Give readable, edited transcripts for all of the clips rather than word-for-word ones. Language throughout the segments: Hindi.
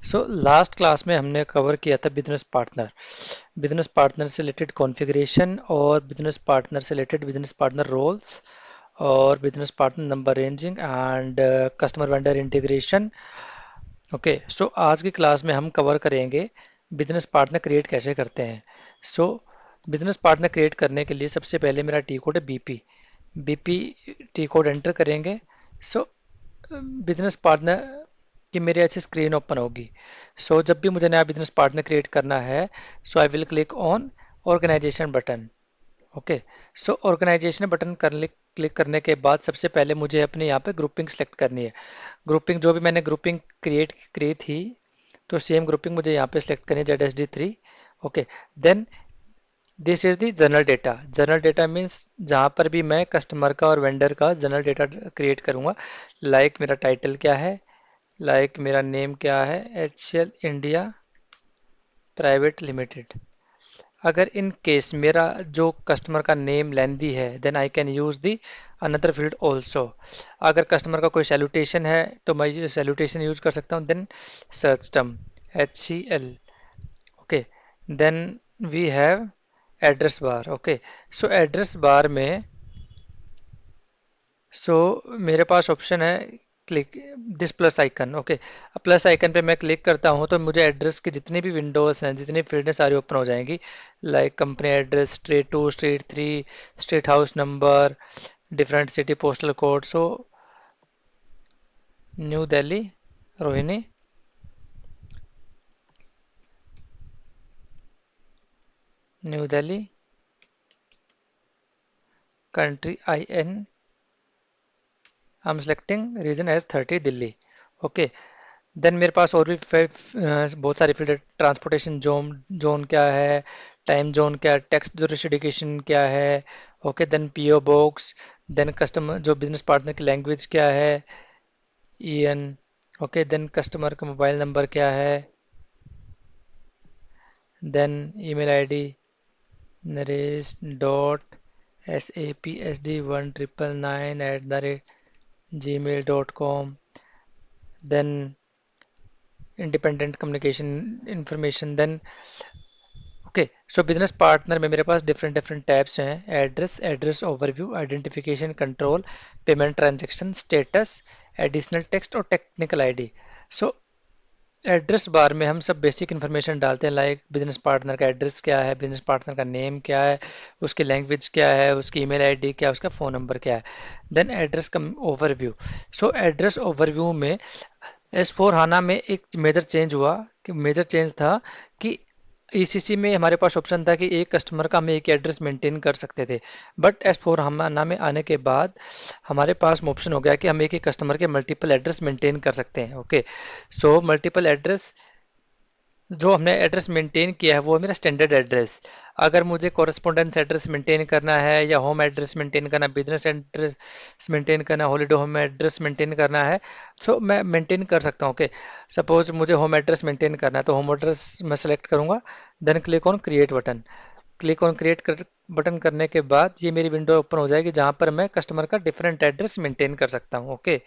सो लास्ट क्लास में हमने कवर किया था बिजनेस पार्टनर से रिलेटेड कॉन्फ़िगरेशन और बिजनेस पार्टनर से रिलेटेड बिजनेस पार्टनर रोल्स और business partner number ranging and customer vendor integration. Okay, so आज की क्लास में हम कवर करेंगे बिजनेस पार्टनर क्रिएट कैसे करते हैं। सो बिजनेस पार्टनर क्रिएट करने के लिए सबसे पहले मेरा टी कोड है BP. BP T code enter करेंगे। सो बिजनेस पार्टनर की मेरी ऐसी स्क्रीन ओपन होगी। सो जब भी मुझे नया बिजनेस पार्टनर क्रिएट करना है, so I will click on organisation button. Okay, so organisation button click करने के बाद सबसे पहले मुझे अपने यहाँ पे ग्रुपिंग सेलेक्ट करनी है। ग्रुपिंग जो भी मैंने ग्रुपिंग क्रिएट की थी, तो सेम ग्रुपिंग मुझे यहाँ पे सेलेक्ट करनी है, ZSD3। Okay, then this is the general data. General data means जहाँ पर भी मैं कस्टमर का और वेंडर का जनरल डेटा क्रिएट करूँगा। लाइक मेरा टाइटल क्या है, लाइक मेरा नेम क्या है, HCL इंडिया प्राइवेट लिमिटेड। अगर इन केस मेरा जो कस्टमर का नेम लेंदी है, then I can use the another field also. अगर कस्टमर का कोई सैल्यूटेशन है तो मैं ये सैल्यूटेशन यूज कर सकता हूँ। Then search term HCL। Okay, then we have address bar. Okay, so address bar में सो मेरे पास ऑप्शन है click this plus icon. Okay, plus icon पे मैं क्लिक करता हूँ तो मुझे एड्रेस की जितनी भी विंडोज हैं, जितनी फील्ड हैं, सारी ओपन हो जाएंगी। Like company address, street 2, street 3, street house number, different city postal code. So new Delhi, Rohini, new Delhi, country IN, I am selecting region as 30 Delhi. Okay, then मेरे पास और भी बहुत सारी फील्ड है। ट्रांसपोर्टेशन जोन जोन क्या है, टाइम जोन क्या है, टैक्स जुरिस्डिक्शन क्या है। Okay, then PO box, then customer जो बिजनेस पार्टनर की लैंग्वेज क्या है, EN। ओके, देन कस्टमर का मोबाइल नंबर क्या है, then email ID naresh.sapsd1999@gmail.com। Then independent communication information. Then okay, so business partner में मेरे पास डिफरेंट डिफरेंट टैब्स हैं। Address, address overview, identification control, payment transaction status, additional text और technical ID। So address bar में हम सब बेसिक इन्फॉर्मेशन डालते हैं, लाइक बिजनेस पार्टनर का एड्रेस क्या है, बिजनेस पार्टनर का नेम क्या है, उसकी लैंग्वेज क्या है, उसकी ईमेल ID क्या है, उसका फ़ोन नंबर क्या है। देन एड्रेस का ओवरव्यू। सो एड्रेस ओवरव्यू में S/4HANA में एक मेजर चेंज हुआ, कि मेजर चेंज था कि ECC में हमारे पास ऑप्शन था कि एक कस्टमर का हम एक एड्रेस मेंटेन कर सकते थे। बट S/4HANA में आने के बाद हमारे पास ऑप्शन हो गया कि हम एक ही कस्टमर के मल्टीपल एड्रेस मेंटेन कर सकते हैं। ओके, सो मल्टीपल एड्रेस जो हमने एड्रेस मेंटेन किया है वो है मेरा स्टैंडर्ड एड्रेस। अगर मुझे कॉरेस्पोंडेंस एड्रेस मेंटेन करना है, या होम एड्रेस मेंटेन करना, बिजनेस एड्रेस मेंटेन करना, हॉलीडे होम एड्रेस मेंटेन करना है, तो मैं मेंटेन कर सकता हूँ। ओके, सपोज मुझे होम एड्रेस मेंटेन करना है तो होम एड्रेस मैं सेलेक्ट करूँगा। Then click on create button. Click on create button करने के बाद ये मेरी विंडो ओपन हो जाएगी जहाँ पर मैं कस्टमर का डिफरेंट एड्रेस मेंटेन कर सकता हूँ। Okay,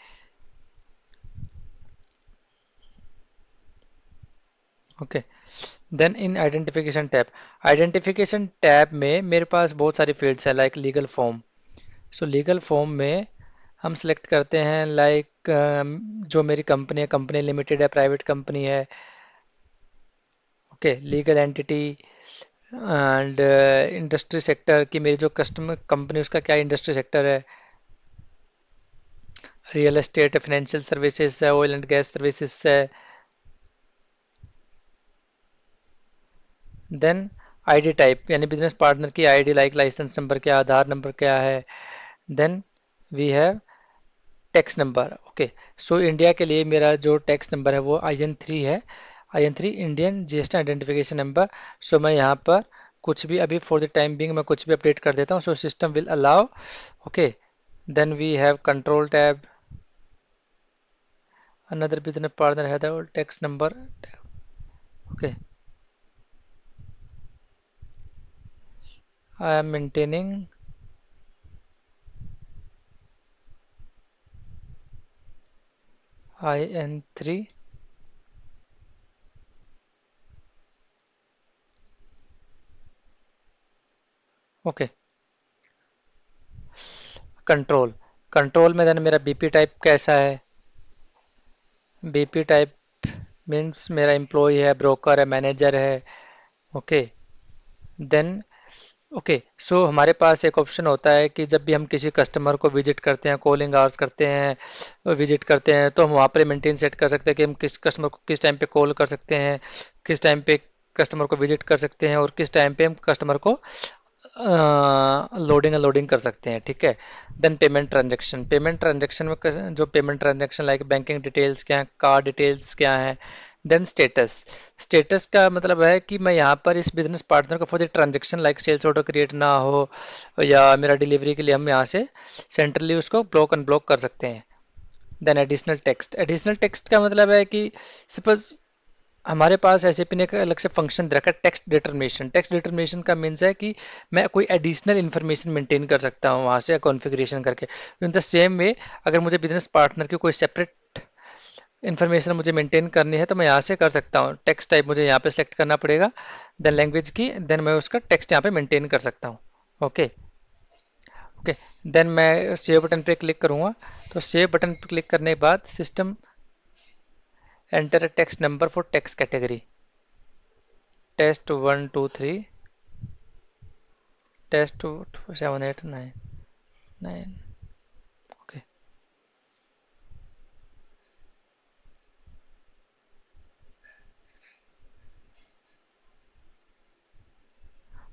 okay, then in identification tab में मेरे पास बहुत सारी फील्ड्स हैं, like legal form. So legal form में हम सेलेक्ट करते हैं, लाइक जो मेरी कंपनी है, कंपनी लिमिटेड है, प्राइवेट कंपनी है। Okay, legal entity and industry sector की मेरी जो कस्टमर कंपनी उसका क्या इंडस्ट्री सेक्टर है, रियल एस्टेट है, फाइनेंशियल सर्विसेज है, ऑयल एंड गैस सर्विसेज है। देन ID टाइप यानी बिजनेस पार्टनर की ID, लाइक लाइसेंस नंबर क्या, आधार नंबर क्या है। Then we have tax number. Okay, so India के लिए मेरा जो टैक्स नंबर है वो IN3 है, IN3 Indian GST identification number. So मैं यहाँ पर कुछ भी अभी फॉर द टाइम बिंग मैं कुछ भी अपडेट कर देता हूँ, so system will allow. Okay, then we have control tab, another business partner है the tax number. Okay, I am maintaining IN3 okay, control, control में देन मेरा बीपी टाइप कैसा है? बीपी टाइप मीन्स मेरा एम्प्लॉय है, ब्रोकर है, मैनेजर है। ओके, देन ओके, सो हमारे पास एक ऑप्शन होता है कि जब भी हम किसी कस्टमर को विजिट करते हैं, कॉलिंग आवर्स करते हैं, विजिट करते हैं, तो हम वहाँ पर मेंटेन सेट कर सकते हैं कि हम किस कस्टमर को किस टाइम पे कॉल कर सकते हैं, किस टाइम पे कस्टमर को विजिट कर सकते हैं, और किस टाइम पे हम कस्टमर को लोडिंग अनलोडिंग कर सकते हैं। ठीक है, then payment transaction, payment transaction में जो payment transaction like banking details क्या हैं, कार्ड डिटेल्स क्या हैं। देन स्टेटस, स्टेटस का मतलब है कि मैं यहाँ पर इस बिजनेस पार्टनर को for the transaction like sales order create ना हो, या मेरा डिलीवरी के लिए हम यहाँ से सेंट्रली उसको ब्लॉक अनब्लॉक कर सकते हैं। Then additional text, additional text का मतलब है कि सपोज हमारे पास एसएपी ने एक अलग से फंक्शन दे रखा है टेक्स्ट डिटरमिनेशन। टेक्स्ट डिटरमिनेशन का मीन्स है कि मैं कोई एडिशनल इन्फॉर्मेशन मेंटेन कर सकता हूँ वहाँ से कॉन्फ़िगरेशन करके। इन द सेम वे अगर मुझे बिजनेस पार्टनर की कोई सेपरेट इन्फॉर्मेशन मुझे मेंटेन करनी है तो मैं यहाँ से कर सकता हूँ। टेक्स्ट टाइप मुझे यहाँ पे सेलेक्ट करना पड़ेगा, देन लैंग्वेज की, देन मैं उसका टेक्स्ट यहाँ पे मेंटेन कर सकता हूँ। ओके, ओके, देन मैं सेव बटन पे क्लिक करूँगा। तो सेव बटन पे क्लिक करने के बाद system enter a text number for text category, test 1 2 3, test 7 8 9 9। Okay,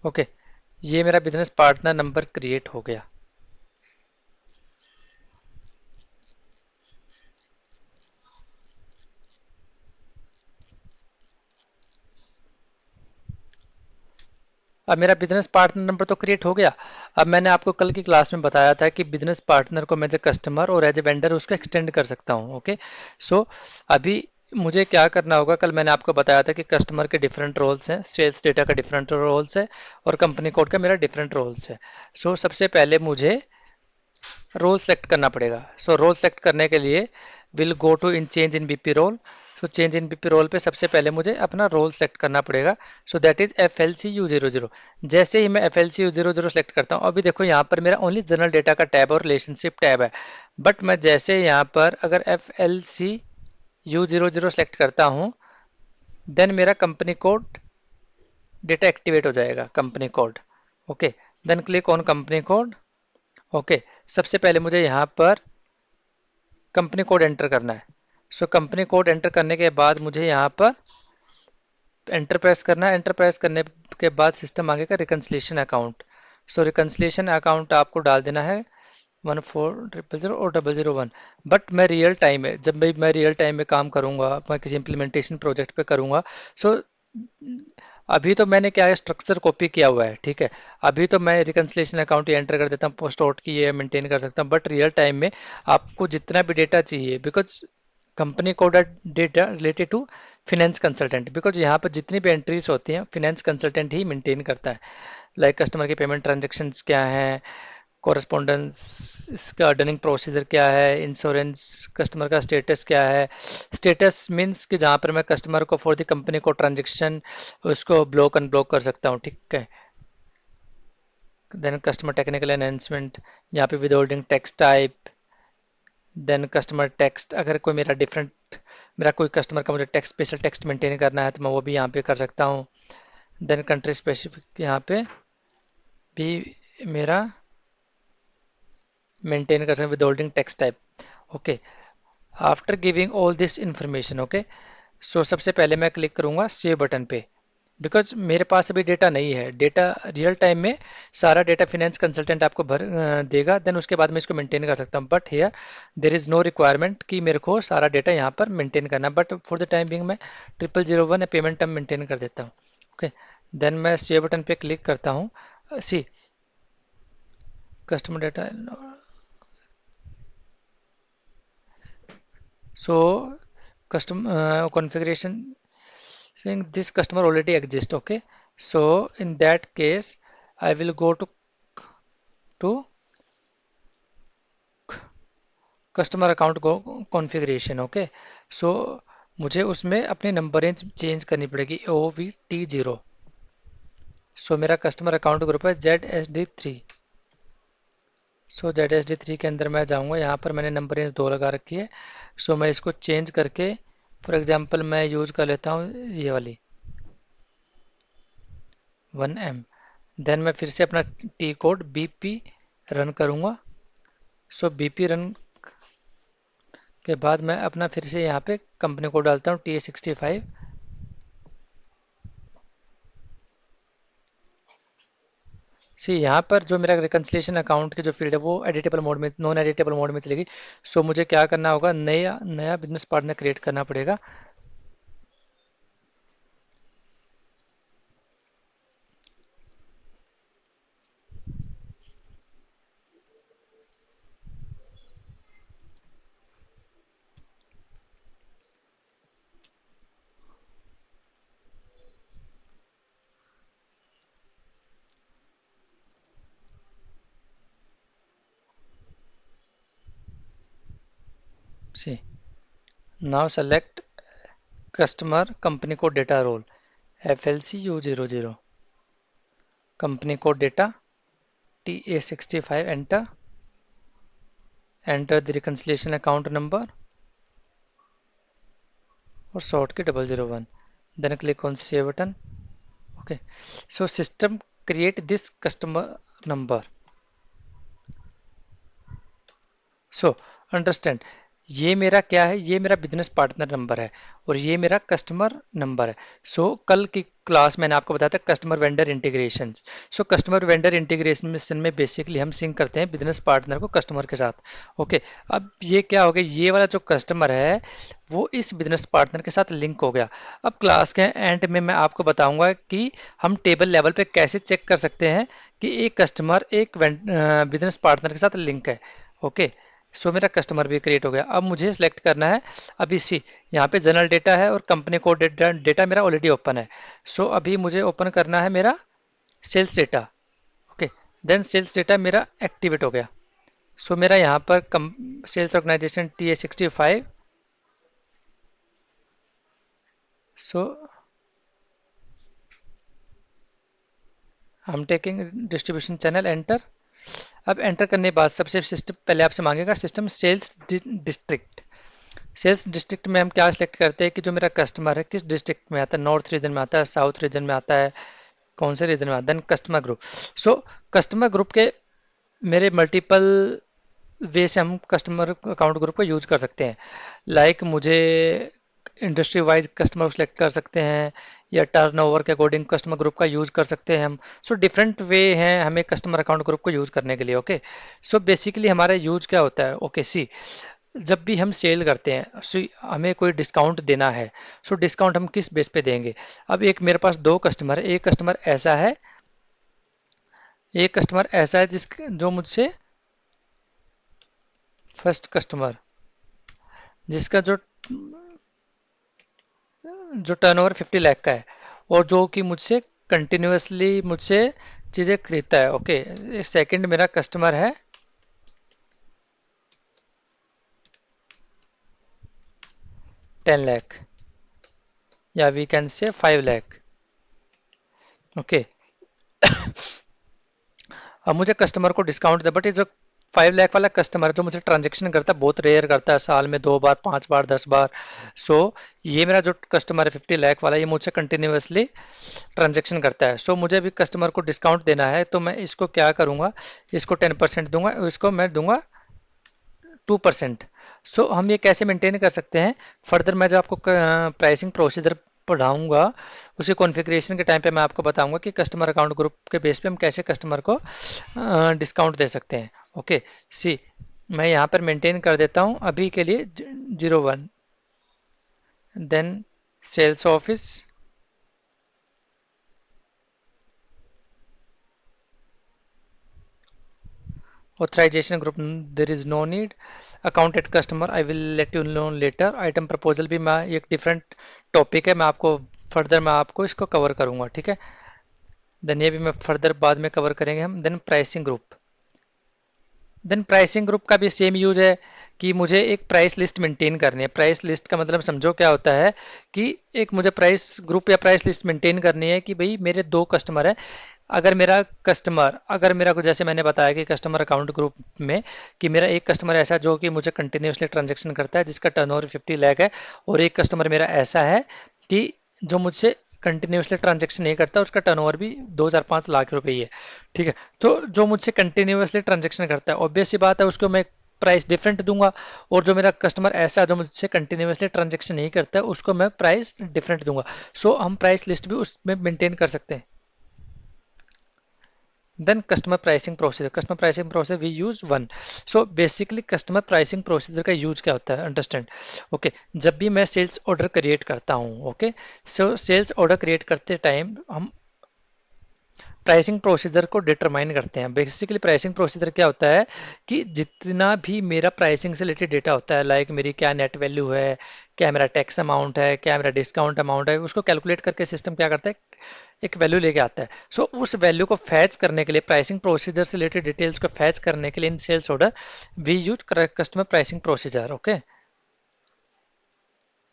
okay, ये मेरा बिजनेस पार्टनर नंबर क्रिएट हो गया। अब मेरा बिजनेस पार्टनर नंबर तो क्रिएट हो गया। अब मैंने आपको कल की क्लास में बताया था कि बिजनेस पार्टनर को मैं एज ए कस्टमर और एज ए वेंडर उसको एक्सटेंड कर सकता हूँ। ओके, सो अभी मुझे क्या करना होगा, कल मैंने आपको बताया था कि कस्टमर के डिफरेंट रोल्स हैं, सेल्स डेटा का डिफरेंट रोल्स है, और कंपनी कोड का मेरा डिफरेंट रोल्स है। सो सबसे पहले मुझे रोल सेलेक्ट करना पड़ेगा। सो रोल सेलेक्ट करने के लिए will go to in change in BP role. So change in BP role पे सबसे पहले मुझे अपना रोल सेलेक्ट करना पड़ेगा। So that is FLCU00। जैसे ही मैं FLCU00 सेलेक्ट करता हूँ, अभी देखो यहाँ पर मेरा ओनली जनरल डेटा का टैब और रिलेशनशिप टैब है, बट मैं जैसे यहाँ पर अगर FLCU00 सेलेक्ट करता हूँ, देन मेरा कंपनी कोड डेटा एक्टिवेट हो जाएगा, company code. Okay, then click on company code. Okay, सबसे पहले मुझे यहाँ पर कंपनी कोड एंटर करना है। सो कंपनी कोड एंटर करने के बाद मुझे यहाँ पर एंटर प्रेस करना है। एंटर प्रेस करने के बाद सिस्टम आगे का रिकन्सिलेशन अकाउंट। सो रिकन्सिलेशन अकाउंट आपको डाल देना है 1400 और 001। बट मैं रियल टाइम में, जब भी मैं रियल टाइम में काम करूँगा, मैं किसी इम्प्लीमेंटेशन प्रोजेक्ट पे करूँगा, सो अभी तो मैंने क्या है स्ट्रक्चर कॉपी किया हुआ है। ठीक है, अभी तो मैं रिकन्सिलेशन अकाउंट ही एंटर कर देता हूँ, पोस्ट आउट की ये मेंटेन कर सकता हूँ, बट रियल टाइम में आपको जितना भी डेटा चाहिए, because company code data related to finance consultant, because यहाँ पर जितनी भी एंट्रीज होती हैं फिनेंस कंसल्टेंट ही मेंटेन करता है। लाइक कस्टमर के पेमेंट ट्रांजेक्शन्स क्या हैं, कॉरेस्पॉन्डेंस, इसका अर्निंग प्रोसीजर क्या है, इंश्योरेंस, कस्टमर का स्टेटस क्या है। स्टेटस मीन्स कि जहाँ पर मैं कस्टमर को फॉर द कंपनी को ट्रांजेक्शन उसको ब्लॉक अनब्लॉक कर सकता हूँ। ठीक है, देन कस्टमर टेक्निकल एनहेंसमेंट, यहाँ पे with holding text type, then customer text, अगर कोई मेरा डिफरेंट, मेरा कोई कस्टमर का मुझे टेक्स्ट स्पेशल टेक्स्ट मेंटेन करना है तो मैं वो भी यहाँ पे कर सकता हूँ। देन कंट्री स्पेसिफिक यहाँ पे भी मेरा मेंटेन कर सकते with holding text type. Okay, after giving all this information, okay, so सबसे पहले मैं क्लिक करूंगा सेव बटन पे, बिकॉज मेरे पास अभी डेटा नहीं है। डेटा रियल टाइम में सारा डेटा फिनेंस कंसल्टेंट आपको देगा, देन उसके बाद मैं इसको मेंटेन कर सकता हूँ, but here there is no requirement कि मेरे को सारा डेटा यहाँ पर मेंटेन करना, but for the time being मैं 0001 पेमेंट टर्म मेंटेन कर देता हूँ। ओके, देन मैं सेव बटन पे क्लिक करता हूँ। See customer data, so custom configuration saying this customer already exists. Okay, so in that case I will go to customer account को कॉन्फ़िगरेशन। ओके, सो मुझे उसमें अपनी नंबर रेंज चेंज करनी पड़ेगी, OVT0। सो मेरा कस्टमर अकाउंट ग्रुप है ZSD3। सो ZSD3 के अंदर मैं जाऊंगा, यहाँ पर मैंने नंबर रेंज 2 लगा रखी है। सो मैं इसको चेंज करके फॉर एग्जांपल मैं यूज कर लेता हूँ ये वाली 1M। देन मैं फिर से अपना टी कोड BP रन करूँगा। सो BP रन के बाद मैं अपना फिर से यहाँ पे कंपनी कोड डालता हूँ TA65। सी यहाँ पर जो मेरा रिकन्सिलेशन अकाउंट की जो फील्ड है वो एडिटेबल मोड में, नॉन एडिटेबल मोड में चलेगी। सो मुझे क्या करना होगा, नया नया बिजनेस पार्टनर क्रिएट करना पड़ेगा। See now select customer company code data role FLCU00, company code data TA65, enter, enter the reconciliation account number और sort key 001, then click on save button. Okay, so system create this customer number. So understand, ये मेरा क्या है, ये मेरा बिजनेस पार्टनर नंबर है और ये मेरा कस्टमर नंबर है। सो कल की क्लास मैंने आपको बताया था customer vendor integration. So customer vendor integration में बेसिकली हम सिंक करते हैं बिजनेस पार्टनर को कस्टमर के साथ। ओके, अब ये क्या हो गया, ये वाला जो कस्टमर है वो इस बिजनेस पार्टनर के साथ लिंक हो गया। अब क्लास के एंड में मैं आपको बताऊंगा कि हम टेबल लेवल पे कैसे चेक कर सकते हैं कि एक कस्टमर एक बिजनेस पार्टनर के साथ लिंक है। ओके, सो मेरा कस्टमर भी क्रिएट हो गया। अब मुझे सिलेक्ट करना है, अभी सी यहाँ पे जनरल डेटा है और कंपनी कोड डेटा मेरा ऑलरेडी ओपन है। सो अभी मुझे ओपन करना है मेरा sales data. Okay, then sales data मेरा एक्टिवेट हो गया। सो मेरा यहाँ पर sales organisation TA65। So I am taking distribution channel, enter. अब एंटर करने के बाद सबसे सिस्टम पहले आपसे मांगेगा system sales district. Sales district में हम क्या सिलेक्ट करते हैं कि जो मेरा कस्टमर है किस डिस्ट्रिक्ट में आता है, नॉर्थ रीजन में आता है, साउथ रीजन में आता है, कौन से रीजन में आता है। Then customer group. So customer group के मेरे मल्टीपल वे से हम कस्टमर अकाउंट ग्रुप को यूज कर सकते हैं। लाइक मुझे इंडस्ट्री वाइज कस्टमर सेलेक्ट कर सकते हैं या टर्नओवर के अकॉर्डिंग कस्टमर ग्रुप का यूज कर सकते हैं हम। सो डिफरेंट वे हैं हमें कस्टमर अकाउंट ग्रुप को यूज करने के लिए। ओके, सो बेसिकली हमारा यूज क्या होता है, ओके सी जब भी हम सेल करते हैं सो हमें कोई डिस्काउंट देना है। सो डिस्काउंट हम किस बेस पे देंगे। अब एक मेरे पास दो कस्टमर है, एक कस्टमर ऐसा है, एक कस्टमर ऐसा है जिस जो मुझसे फर्स्ट कस्टमर जिसका जो टर्नओवर 50 लाख का है और जो कि मुझसे कंटिन्यूअसली मुझसे चीज़ें खरीदता है। ओके, सेकंड मेरा कस्टमर है 10 लाख या we can say 5 lakh. Okay, अब मुझे कस्टमर को डिस्काउंट दे, बट ये जो 5 लाख वाला कस्टमर है जो मुझे ट्रांजेक्शन करता है बहुत रेयर करता है, साल में 2 बार 5 बार 10 बार। सो ये मेरा जो कस्टमर है 50 लाख वाला ये मुझसे कंटिन्यूअसली ट्रांजेक्शन करता है। सो मुझे भी कस्टमर को डिस्काउंट देना है तो मैं इसको क्या करूँगा, इसको 10% दूंगा, इसको मैं दूंगा 2%। सो हम ये कैसे मेंटेन कर सकते हैं, फर्दर मैं जब आपको प्राइसिंग प्रोसीजर पढ़ाऊंगा उसी कॉन्फ़िगरेशन के टाइम पे मैं आपको बताऊंगा कि कस्टमर अकाउंट ग्रुप के बेस पे हम कैसे कस्टमर को डिस्काउंट दे सकते हैं। ओके, सी मैं यहाँ पर मेंटेन कर देता हूँ अभी के लिए 01, then sales office, authorization group there is no need, account at customer I will let you know later, item proposal भी मैं एक डिफरेंट टॉपिक है, मैं आपको फर्दर मैं आपको इसको कवर करूंगा। ठीक है, देन ये भी मैं फर्दर बाद में कवर करेंगे हम। देन प्राइसिंग ग्रुप का भी सेम यूज है कि मुझे एक प्राइस लिस्ट मेंटेन करनी है। प्राइस लिस्ट का मतलब समझो क्या होता है कि एक मुझे प्राइस ग्रुप या प्राइस लिस्ट मेंटेन करनी है कि भाई मेरे दो कस्टमर है। अगर मेरा को जैसे मैंने बताया कि कस्टमर अकाउंट ग्रुप में कि मेरा एक कस्टमर ऐसा जो कि मुझे कंटिन्यूसली ट्रांजैक्शन करता है जिसका टर्नओवर 50 लाख है, और एक कस्टमर मेरा ऐसा है कि जो मुझसे कंटिन्यूसली ट्रांजैक्शन नहीं करता, उसका टर्नओवर भी 2,005 लाख रुपए ही है। ठीक है, तो जो मुझसे कंटिन्यूसली ट्रांजैक्शन करता है ऑब्वियस सी बात है उसको मैं प्राइस डिफरेंट दूंगा, और जो मेरा कस्टमर ऐसा है जो मुझसे कंटिन्यूसली ट्रांजैक्शन नहीं करता है उसको मैं प्राइस डिफरेंट दूंगा। सो हम प्राइस लिस्ट भी उसमें मेंटेन कर सकते हैं। Then customer pricing procedure we use one. So basically customer pricing procedure का यूज क्या होता है, अंडरस्टैंड। ओके, जब भी मैं सेल्स ऑर्डर क्रिएट करता हूँ, okay, so sales order create करते टाइम हम प्राइसिंग प्रोसीजर को डिटरमाइन करते हैं। बेसिकली प्राइसिंग प्रोसीजर क्या होता है कि जितना भी मेरा प्राइसिंग से रिलेटेड डेटा होता है, लाइक मेरी क्या नेट वैल्यू है, क्या मेरा टैक्स अमाउंट है, क्या मेरा डिस्काउंट अमाउंट है, उसको कैलकुलेट करके सिस्टम क्या करता है, एक वैल्यू लेके आता है। सो उस वैल्यू को फैच करने के लिए, प्राइसिंग प्रोसीजर से रिलेटेड डिटेल्स को फैच करने के लिए in sales order we use customer pricing procedure. Okay,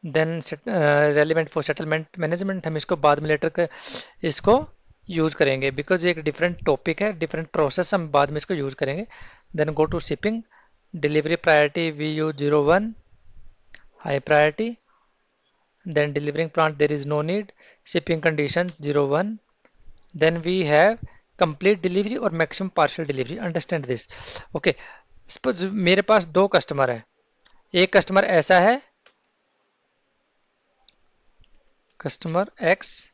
then relevant for settlement management, हम इसको बाद में लेटर इसको यूज करेंगे बिकॉज ये एक डिफरेंट टॉपिक है, डिफरेंट प्रोसेस, हम बाद में इसको यूज करेंगे। Then go to shipping, delivery priority we use 01, high priority, then delivering plant there is no need, shipping condition 01, then we have complete delivery और maximum partial delivery, understand this। okay, suppose मेरे पास दो कस्टमर है, एक कस्टमर ऐसा है, कस्टमर एक्स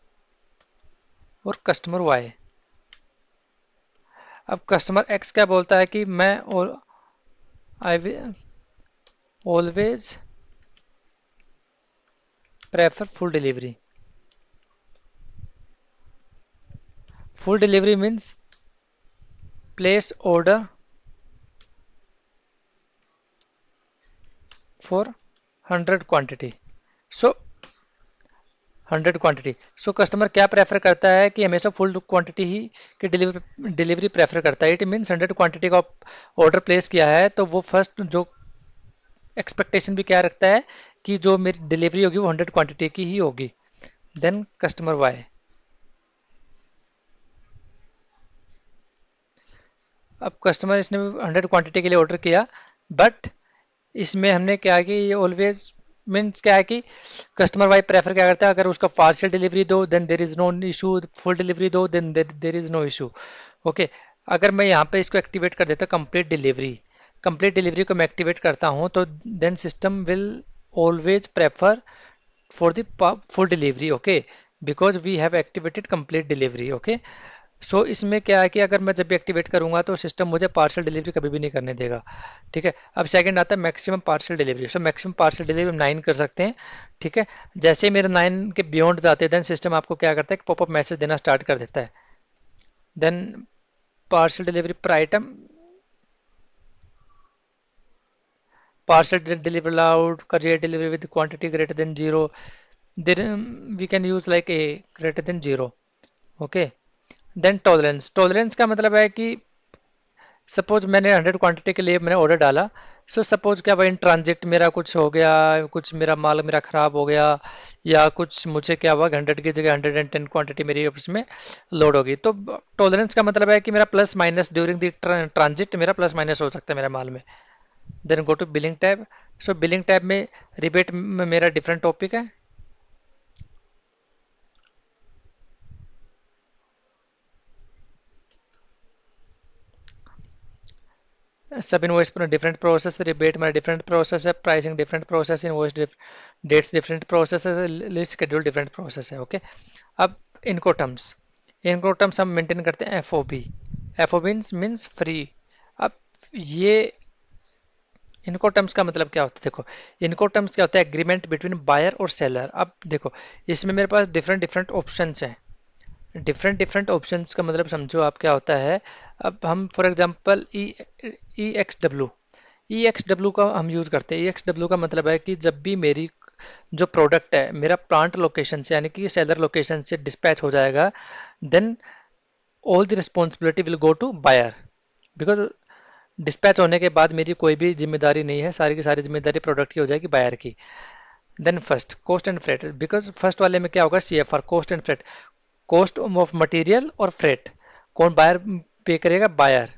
और कस्टमर वाई। अब कस्टमर एक्स क्या बोलता है कि मैं I always prefer full delivery. Full delivery means place order for 100 quantity. So 100 quantity, so customer क्या प्रेफर करता है कि हमेशा फुल क्वांटिटी ही की डिलीवरी प्रेफर करता है। इट मीन्स 100 क्वांटिटी का ऑर्डर प्लेस किया है तो वो फर्स्ट जो एक्सपेक्टेशन भी क्या रखता है कि जो मेरी डिलीवरी होगी वो 100 क्वांटिटी की ही होगी। देन कस्टमर वाई, अब कस्टमर इसने 100 क्वांटिटी के लिए ऑर्डर किया, बट इसमें हमने क्या कि ये ऑलवेज मीन्स क्या है कि कस्टमर वाई प्रेफर क्या करता है, अगर उसका पार्शियल डिलीवरी दो then there is no issue, full delivery दो then there is no issue. Okay, अगर मैं यहाँ पे इसको एक्टिवेट कर देता हूँ कंप्लीट डिलीवरी को मैं एक्टिवेट करता हूँ तो then system will always prefer for the full delivery. Okay, because we have activated complete delivery. Okay, so इसमें क्या है कि अगर मैं जब भी एक्टिवेट करूंगा तो सिस्टम मुझे पार्शियल डिलीवरी कभी भी नहीं करने देगा। ठीक है, अब सेकंड आता है maximum partial delivery. So maximum partial delivery हम 9 कर सकते हैं। ठीक है, जैसे ही मेरे 9 के बियॉन्ड जाते हैं देन सिस्टम आपको क्या करता है, पॉपअप मैसेज देना स्टार्ट कर देता है। देन पार्शियल डिलीवरी पर item, partial delivery allowed, career delivery with quantity greater than 0, then we can use like a greater than 0। Okay, then tolerance का मतलब है कि सपोज मैंने 100 क्वांटिटी के लिए मैंने ऑर्डर डाला, सो सपोज क्या भाई इन ट्रांजिट मेरा कुछ हो गया, कुछ मेरा माल मेरा खराब हो गया, या कुछ मुझे क्या हुआ 100 की जगह 110 क्वांटिटी मेरी उसमें लोड होगी, तो टॉलरेंस का मतलब है कि मेरा plus minus during the transit मेरा प्लस माइनस हो सकता है मेरे माल में। Then go to billing tab. So billing tab में रिबेट में मेरा डिफरेंट टॉपिक है। सब इनवॉइस पर डिफरेंट प्रोसेस, रिबेट में डिफरेंट प्रोसेस है, pricing different process, invoice dates different process है, लिस्ट शेड्यूल डिफरेंट प्रोसेस है। ओके, अब इनको टर्म्स हम मेंटेन करते हैं F O B. F O B means free. अब ये इनको टर्म्स का मतलब क्या होता है, देखो इनको टर्म्स क्या होता है, एग्रीमेंट बिटवीन बायर और सेलर। अब देखो इसमें मेरे पास डिफरेंट डिफरेंट ऑप्शंस हैं। डिफरेंट डिफरेंट ऑप्शंस का मतलब समझो आप क्या होता है। अब हम for example E x W, E x W का हम यूज़ करते हैं। ई एक्स डब्ल्यू का मतलब है कि जब भी मेरी जो प्रोडक्ट है मेरा प्लांट लोकेशन से यानी कि सेलर लोकेशन से डिस्पैच हो जाएगा, then all the responsibility will go to buyer, because dispatch होने के बाद मेरी कोई भी जिम्मेदारी नहीं है, सारी की सारी जिम्मेदारी प्रोडक्ट की हो जाएगी, बायर की। Then first cost and freight, because first वाले में क्या होगा, CFR cost and freight, cost of material और फ्रेट, कौन बायर पे करेगा, बायर।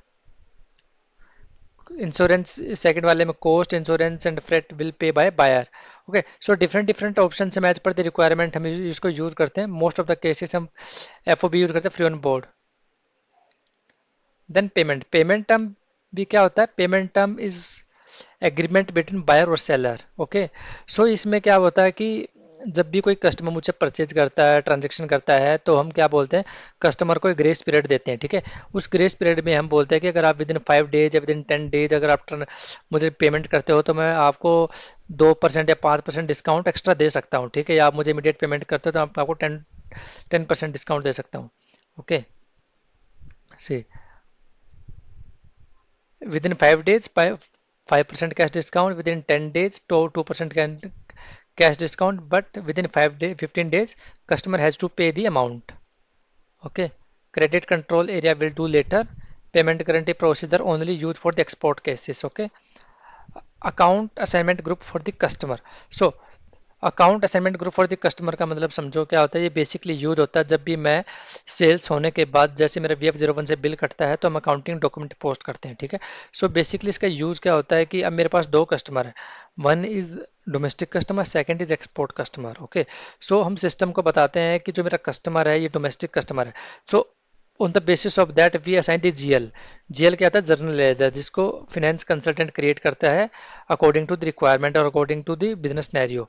इंश्योरेंस सेकंड वाले में cost insurance and freight will pay by buyer. Okay, so different different option से मैच पर द रिक्वायरमेंट हम इसको यूज करते हैं, मोस्ट ऑफ द केसेस हम FOB यूज करते हैं, free on board. Then payment, payment term भी क्या होता है, payment term is agreement between buyer और सेलर। ओके, सो इसमें क्या होता है कि जब भी कोई कस्टमर मुझसे परचेज करता है, ट्रांजेक्शन करता है, तो हम क्या बोलते हैं, कस्टमर को एक ग्रेस पीरियड देते हैं, ठीक है। उस ग्रेस पीरियड में हम बोलते हैं कि अगर आप विद इन 5 डेज या विद इन 10 डेज अगर आप मुझे पेमेंट करते हो तो मैं आपको 2% या 5% डिस्काउंट एक्स्ट्रा दे सकता हूँ, ठीक है। या आप मुझे इमीडिएट पेमेंट करते हो तो आपको 10% डिस्काउंट दे सकता हूँ। Okay, see within 5 days 5% cash discount, within 10 days तो 2% cash discount, but within 15 days customer has to pay the amount. Okay, credit control area will do later, payment guarantee procedure only used for the export cases. Okay, account assignment group for the customer. So account assignment group for the customer का मतलब समझो क्या होता है, ये बेसिकली यूज होता है जब भी मैं सेल्स होने के बाद, जैसे मेरा VF01 से बिल कटता है तो हम अकाउंटिंग डॉक्यूमेंट पोस्ट करते हैं, ठीक है। सो बेसिकली इसका यूज क्या होता है कि अब मेरे पास दो कस्टमर है, one is domestic customer, second is export customer. Okay, so हम सिस्टम को बताते हैं कि जो मेरा कस्टमर है ये डोमेस्टिक कस्टमर है, so on the basis of that we assign the GL क्या था, जर्नल लेजर, जिसको फिनेंस कंसल्टेंट क्रिएट करता है अकॉर्डिंग टू द रिक्वायरमेंट और according to the business scenario.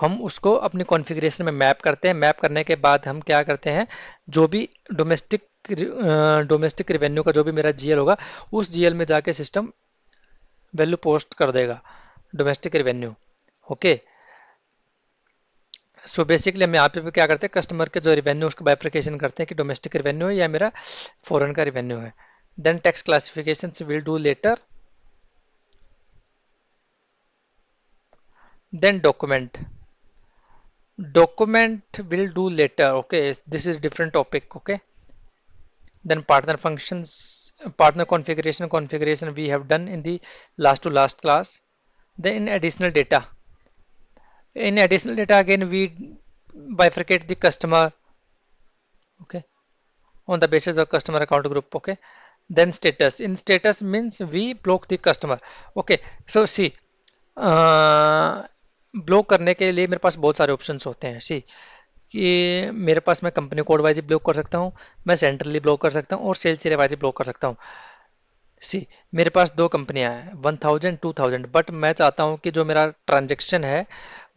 हम उसको अपनी कॉन्फ़िगरेशन में मैप करते हैं, मैप करने के बाद हम क्या करते हैं, जो भी डोमेस्टिक डोमेस्टिक रिवेन्यू का जो भी मेरा GL होगा, उस GL में जाके सिस्टम वैल्यू पोस्ट कर देगा, domestic revenue. Okay, so basically हम यहाँ पे क्या करते हैं, कस्टमर के जो रिवेन्यू उसको बाइफरकेशन करते हैं कि डोमेस्टिक रिवेन्यू है या मेरा फॉरेन का रिवेन्यू है। Then tax classification will do later. Then document will do later. Okay, this is different topic. Okay, then partner functions, partner configuration we have done in the last to last class. Then in additional data again we bifurcate the customer. Okay, on the basis of customer account group. Okay, then status, in status means we block the customer. Okay, so see, block करने के लिए मेरे पास बहुत सारे ऑप्शंस होते हैं। सी कि मेरे पास मैं कंपनी कोड वाइज ब्लॉक कर सकता हूँ, मैं सेंट्रली ब्लॉक कर सकता हूँ और सेल्स एरिया वाइज ब्लॉक कर सकता हूँ। सी मेरे पास दो कंपनियां हैं, 1000 2000, बट मैं चाहता हूं कि जो मेरा ट्रांजेक्शन है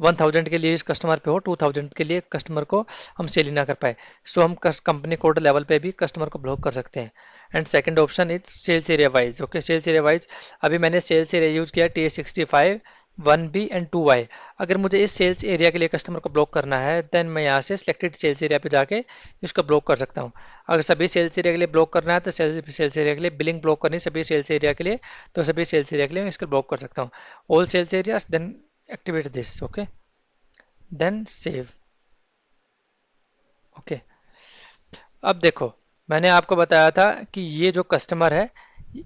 1000 के लिए इस कस्टमर पे हो, 2000 के लिए कस्टमर को हम सेल ही ना कर पाए, सो हम कंपनी कोड लेवल पे भी कस्टमर को ब्लॉक कर सकते हैं। And second option is sales area wise. Okay, sales area wise अभी मैंने सेल्स एरिया यूज किया TS65 1B एंड 2Y। अगर मुझे इस सेल्स एरिया के लिए कस्टमर को ब्लॉक करना है, देन मैं यहाँ से सिलेक्टेड सेल्स एरिया पे जाके इसको ब्लॉक कर सकता हूँ। अगर सभी सेल्स एरिया के लिए ब्लॉक करना है तो सेल्स एरिया के लिए, बिलिंग ब्लॉक करनी सभी सेल्स एरिया के लिए तो सभी सेल्स एरिया के लिए मैं इसको ब्लॉक कर सकता हूँ, all sales areas. Then activate this. Okay, then save. Okay, अब देखो, मैंने आपको बताया था कि ये जो कस्टमर है,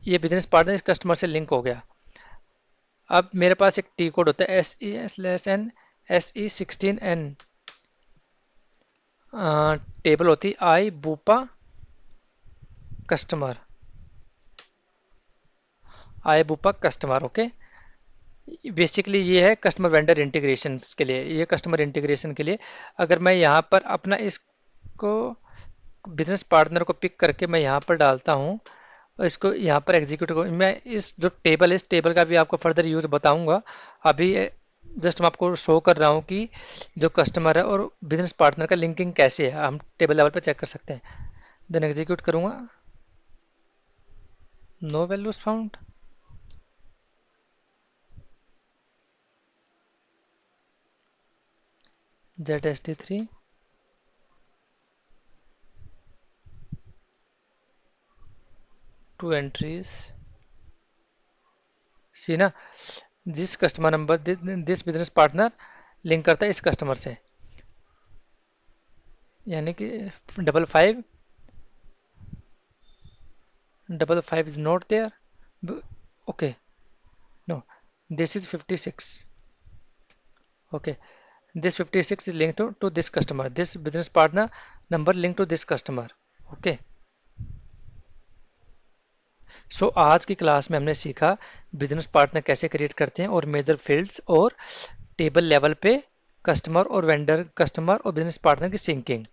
ये बिजनेस पार्टनर इस कस्टमर से लिंक हो गया। अब मेरे पास एक टी कोड होता है SE/SE16N, टेबल होती आई बूपा कस्टमर, आई बूपा कस्टमर। ओके, बेसिकली ये है कस्टमर वेंडर इंटीग्रेशन के लिए, ये कस्टमर इंटीग्रेशन के लिए अगर मैं यहाँ पर अपना इसको बिजनेस पार्टनर को पिक करके मैं यहाँ पर डालता हूँ और इसको यहाँ पर एग्जीक्यूट को, मैं इस जो टेबल है इस टेबल का भी आपको फर्दर यूज बताऊंगा। अभी जस्ट मैं आपको शो कर रहा हूँ कि जो कस्टमर है और बिजनेस पार्टनर का लिंकिंग कैसे है, हम टेबल लेवल पे चेक कर सकते हैं। देन एग्जीक्यूट करूँगा, no values found. ZST3 two entries, see ना, this customer number, this business partner link करता है इस कस्टमर से, यानी कि 5555 is not there, B- okay, no, this is 56. Okay, this 56 is linked to this customer. This business partner number linked to this customer. Okay, सो आज की क्लास में हमने सीखा बिजनेस पार्टनर कैसे क्रिएट करते हैं और मेजर फील्ड्स और टेबल लेवल पे कस्टमर और वेंडर, कस्टमर और बिजनेस पार्टनर की सिंकिंग।